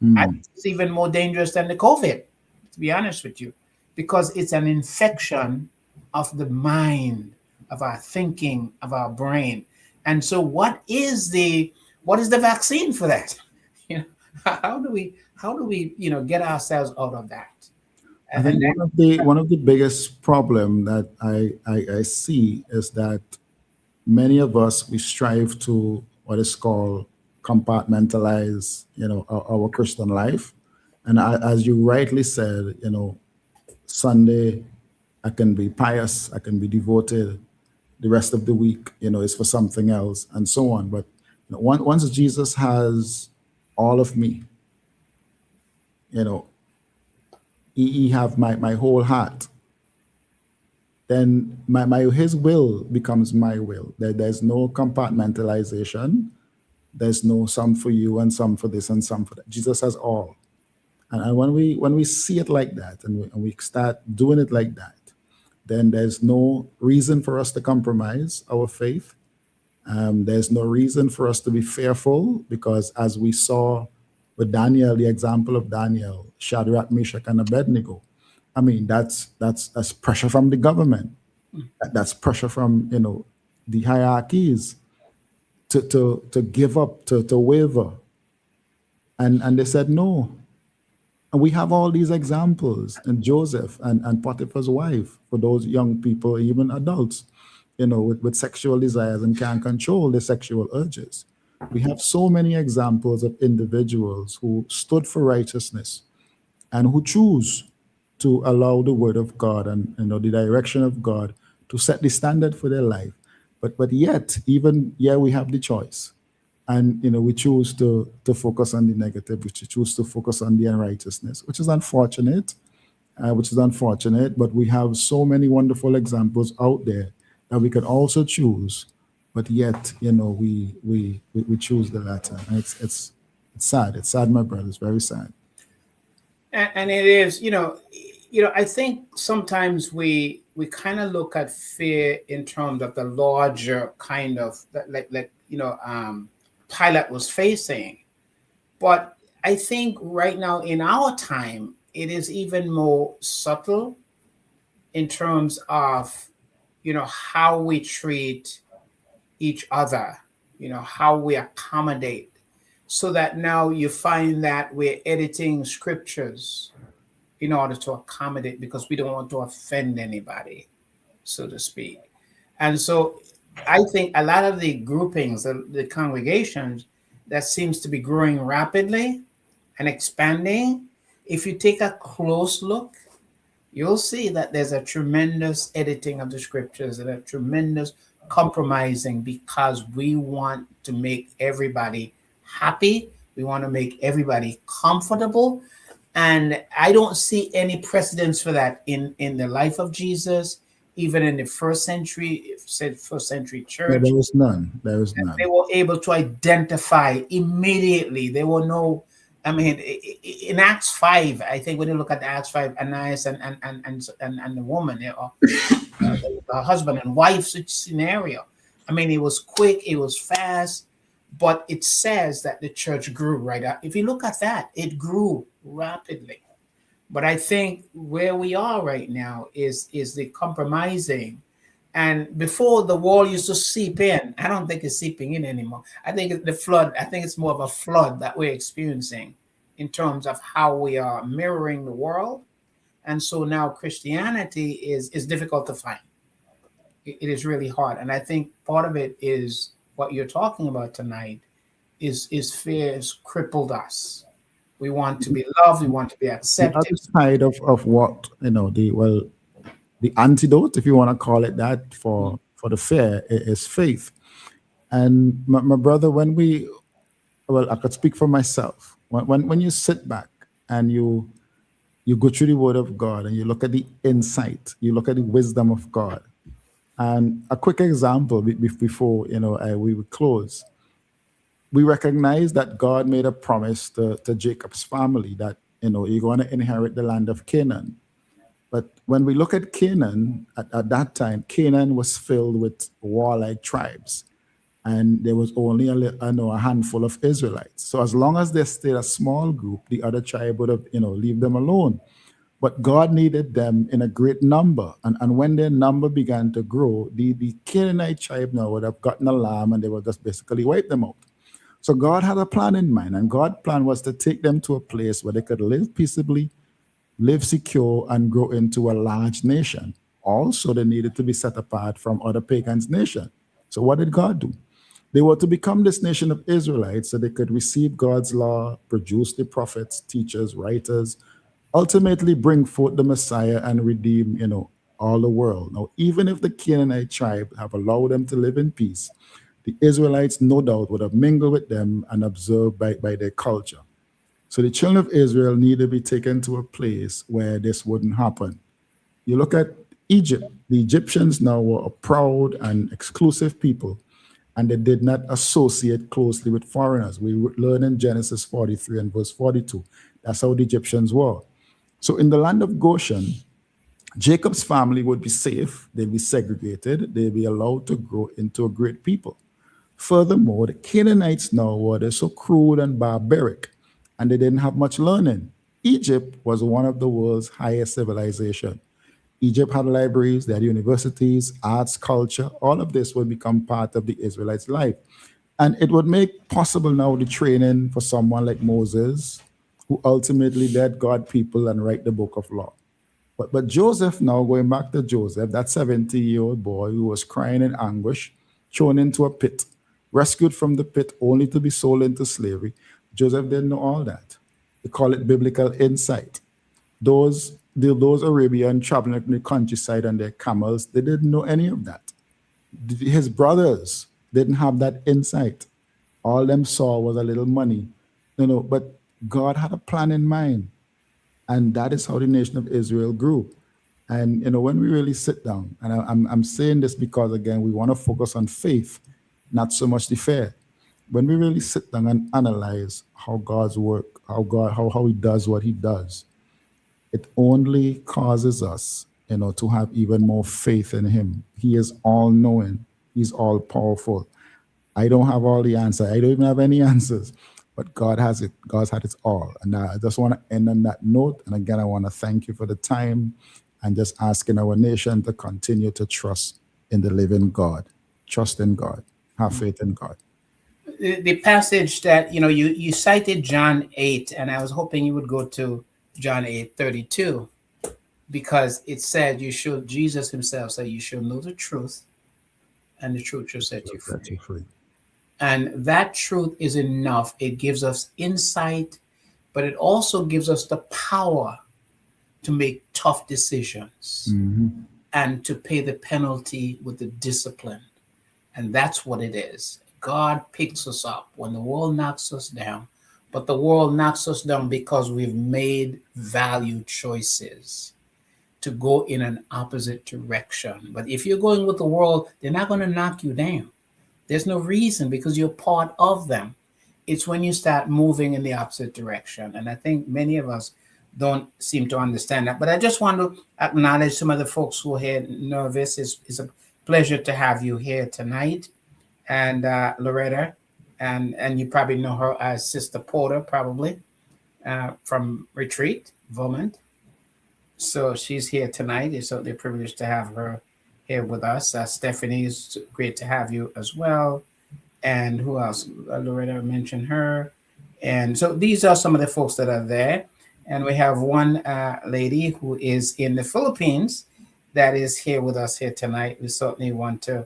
I Mm. think it's even more dangerous than the COVID, to be honest with you, because it's an infection of the mind, of our thinking, of our brain. And so, what is the vaccine for that? You know, how do we get ourselves out of that? I think And one of the biggest problem that I see is that many of us we strive to what is called compartmentalize, our Christian life, and as you rightly said, Sunday I can be pious, I can be devoted. The rest of the week, is for something else, and so on. But once Jesus has all of me, you know, he have my whole heart, then my his will becomes my will. There's no compartmentalization. There's no some for you and some for this and some for that. Jesus has all. And when we see it like that, and we start doing it like that, then there's no reason for us to compromise our faith. There's no reason for us to be fearful, because as we saw with Daniel, the example of Daniel, Shadrach, Meshach, and Abednego, I mean, that's pressure from the government. That's pressure from the hierarchies to give up, to waver, and they said no. And we have all these examples, and Joseph and Potiphar's wife, for those young people, even adults, with sexual desires and can't control their sexual urges. We have so many examples of individuals who stood for righteousness and who choose to allow the word of God and the direction of God to set the standard for their life. But yet, even we have the choice, and we choose to focus on the negative, which we choose to focus on the unrighteousness, which is unfortunate. But we have so many wonderful examples out there that we could also choose, but yet we choose the latter. And it's sad. It's sad, my brother. It's very sad. and it is, I think sometimes we kind of look at fear in terms of the larger kind of like Pilate was facing. But I think right now in our time, it is even more subtle in terms of, how we treat each other, how we accommodate. So that now you find that we're editing scriptures in order to accommodate because we don't want to offend anybody, so to speak. And so I think a lot of the groupings, the congregations that seems to be growing rapidly and expanding, if you take a close look, you'll see that there's a tremendous editing of the scriptures and a tremendous compromising because we want to make everybody happy. We want to make everybody comfortable. And I don't see any precedence for that in the life of Jesus, even in the first century, said first century No, church. there was none. There was They none. were able to identify immediately. There were no, I mean, in Acts 5, I think when you look at Acts 5, Ananias and the woman, you know, the husband and wife scenario. I mean, it was quick, it was fast, but it says that the church grew right up. If you look at that, it grew rapidly. But I think where we are right now is the compromising. And before the wall used to seep in, I don't think it's seeping in anymore. I think the flood. I think it's more of a flood that we're experiencing in terms of how we are mirroring the world. And so now Christianity is difficult to find. It is really hard. And I think part of it is what you're talking about tonight is fear has crippled us. We want to be loved, we want to be The accepted. other side of what, the antidote, if you want to call it that, for the fear is faith. And my brother, when we, well, I could speak for myself. When you sit back and you go through the Word of God and you look at the insight, you look at the wisdom of God. And a quick example before we would close. We recognize that God made a promise to Jacob's family that you're going to inherit the land of Canaan. But when we look at Canaan, at that time, Canaan was filled with warlike tribes, and there was only a handful of Israelites. So as long as they stayed a small group, the other tribe would have leave them alone. But God needed them in a great number, and when their number began to grow, the Canaanite tribe now would have gotten alarm, and they would just basically wipe them out. So God had a plan in mind, and God's plan was to take them to a place where they could live peaceably, live secure, and grow into a large nation. Also, they needed to be set apart from other pagans' nation. So what did God do? They were to become this nation of Israelites so they could receive God's law, produce the prophets, teachers, writers, ultimately bring forth the Messiah and redeem, all the world. Now, even if the Canaanite tribe have allowed them to live in peace, the Israelites no doubt would have mingled with them and observed by their culture. So the children of Israel need to be taken to a place where this wouldn't happen. You look at Egypt, the Egyptians now were a proud and exclusive people, and they did not associate closely with foreigners. We learn in Genesis 43 and verse 42. That's how the Egyptians were. So in the land of Goshen, Jacob's family would be safe, they'd be segregated, they'd be allowed to grow into a great people. Furthermore, the Canaanites now were so crude and barbaric, and they didn't have much learning. Egypt was one of the world's highest civilization. Egypt had libraries, they had universities, arts, culture. All of this would become part of the Israelites' life. And it would make possible now the training for someone like Moses, who ultimately led God people and write the book of law. But Joseph, now going back to Joseph, that 70-year-old boy who was crying in anguish, thrown into a pit, rescued from the pit only to be sold into slavery. Joseph didn't know all that. They call it biblical insight. Those Arabian traveling in the countryside on their camels, they didn't know any of that. His brothers didn't have that insight. All them saw was a little money. But God had a plan in mind. And that is how the nation of Israel grew. And when we really sit down, and I'm saying this because again we want to focus on faith, not so much the fear. When we really sit down and analyze how God's work, how He does what He does, it only causes us, to have even more faith in Him. He is all knowing. He's all powerful. I don't have all the answers. I don't even have any answers, but God has it. God's had it all. And I just want to end on that note. And again, I want to thank you for the time and just asking our nation to continue to trust in the living God. Trust in God. Have faith in God. The passage that you cited John 8, and I was hoping you would go to John 8:32, because it said Jesus himself said you shall know the truth, and the truth shall set you Set free. you free. And that truth is enough. It gives us insight, but it also gives us the power to make tough decisions Mhm. and to pay the penalty with the discipline. And that's what it is. God picks us up when the world knocks us down, but the world knocks us down because we've made value choices to go in an opposite direction. But if you're going with the world, they're not going to knock you down. There's no reason because you're part of them. It's when you start moving in the opposite direction. And I think many of us don't seem to understand that. But I just want to acknowledge some of the folks who are here nervous. It's a pleasure to have you here tonight. And Loretta, and you probably know her as Sister Porter, probably from Retreat, Vermont. So she's here tonight. It's certainly a privilege to have her here with us. Stephanie, it's great to have you as well. And who else? Loretta mentioned her. And so these are some of the folks that are there. And we have one lady who is in the Philippines that is here with us here tonight. We certainly want to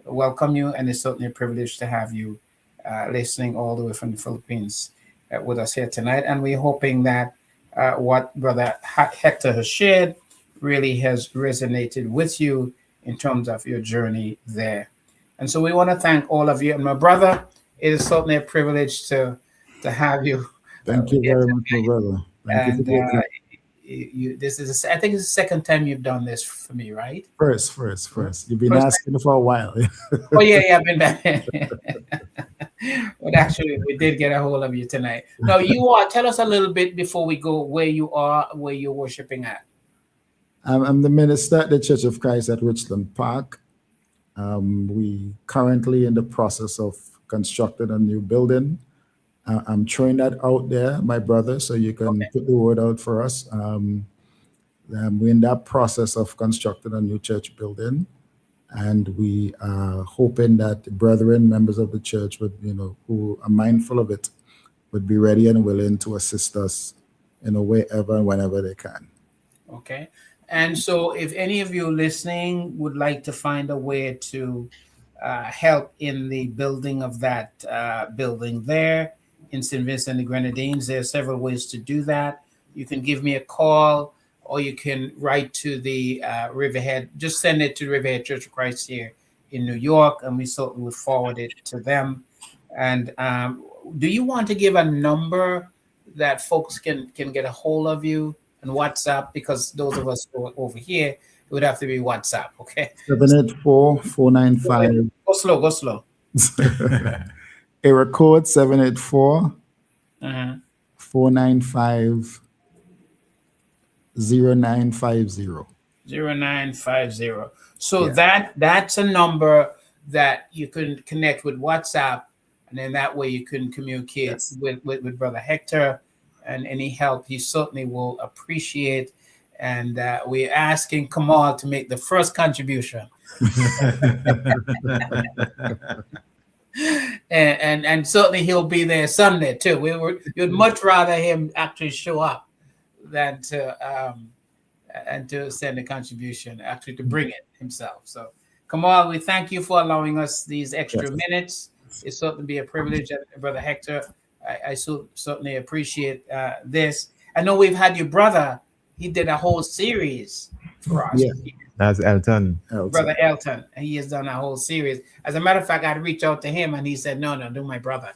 welcome you, and it's certainly a privilege to have you listening all the way from the Philippines with us here tonight. And we're hoping that what Brother Hector has shared really has resonated with you in terms of your journey there. And so we want to thank all of you. And my brother, it is certainly a privilege to have you Thank you here very much, my brother. Thank you for and the this is I think it's the second time you've done this for me, right? first. You've been First asking for a while. Oh yeah, I've been back. But actually, we did get a hold of you tonight. Now you are. Tell us a little bit before we go where you are, where you're worshiping at. I'm the minister at the Church of Christ at Richland Park. We currently in the process of constructing a new building. I'm throwing that out there, my brother, so you can Okay. put the word out for us. We're in that process of constructing a new church building, and we are hoping that brethren, members of the church, would who are mindful of it, would be ready and willing to assist us in a wherever and whenever they can. Okay. And so, if any of you listening would like to find a way to help in the building of that building there in St. Vincent and the Grenadines, there are several ways to do that. You can give me a call, or you can write to the Riverhead. Just send it to Riverhead Church of Christ here in New York, and we certainly would forward it to them. And do you want to give a number that folks can get a hold of you and WhatsApp? Because those of us who are over here, it would have to be WhatsApp. Okay. 784-495. Go slow. Go slow. Error code 784 Uh-huh. 495 0950. 0950. So Yeah. that's a number that you can connect with WhatsApp, and then that way you can communicate Yes. with Brother Hector, and any help he certainly will appreciate. And we're asking Kamal to make the first contribution. And certainly he'll be there Sunday too. You'd much rather him actually show up than to and to send a contribution, actually to bring it himself. So, Kamal, we thank you for allowing us these extra Yes. minutes. It's certainly be a privilege, Brother Hector. I certainly appreciate this. I know we've had your brother. He did a whole series for us. Yeah. That's Elton. Brother Elton. He has done a whole series. As a matter of fact, I'd reach out to him and he said, no, do my brother.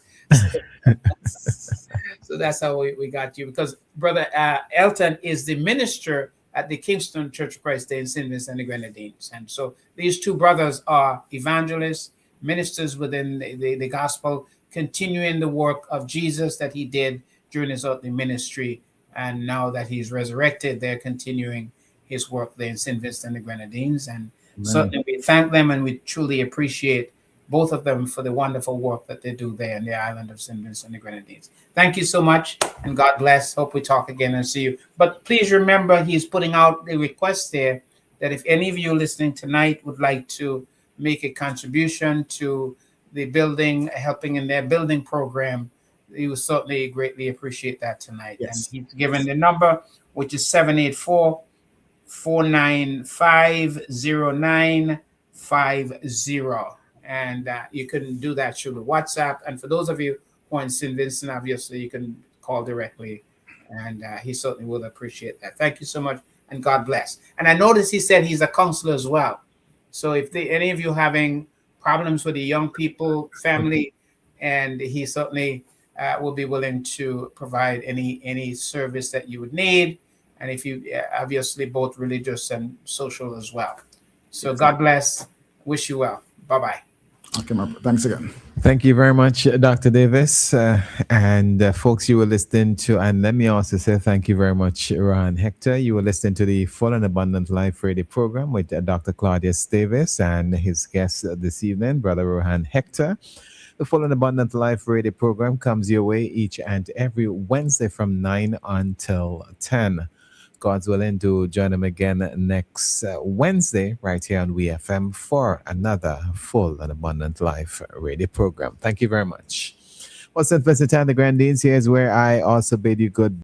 So that's how we got you, because Brother Elton is the minister at the Kingston Church of Christ there in St. Vincent and the Grenadines. And so these two brothers are evangelists, ministers within the gospel, continuing the work of Jesus that he did during his earthly ministry. And now that he's resurrected, they're continuing his work there in St. Vincent and the Grenadines. And certainly we thank them, and we truly appreciate both of them for the wonderful work that they do there in the island of St. Vincent and the Grenadines. Thank you so much, and God bless. Hope we talk again and see you. But please remember, he's putting out a request there that if any of you listening tonight would like to make a contribution to the building, helping in their building program, he will certainly greatly appreciate that tonight. Yes. And he's given the number, which is 784-495-0950. And you can do that through the WhatsApp. And for those of you who are in St. Vincent, obviously, you can call directly, and he certainly will appreciate that. Thank you so much, and God bless. And I noticed he said he's a counselor as well. So if any of you having problems with the young people, family, and he certainly will be willing to provide any service that you would need. And if you obviously both religious and social as well. So God bless. Wish you well. Bye bye. Okay, thanks again. Thank you very much, Dr. Davis. And folks, you were listening to, and let me also say thank you very much, Rohan Hector. You were listening to the Full and Abundant Life Radio program with Dr. Claudius Davis and his guest this evening, Brother Rohan Hector. The Full and Abundant Life Radio program comes your way each and every Wednesday from 9 until 10. God's willing to join them again next Wednesday right here on WeFM for another Full and Abundant Life Radio program. Thank you very much. Well, St. Vincent and the Grenadines, here is where I also bid you good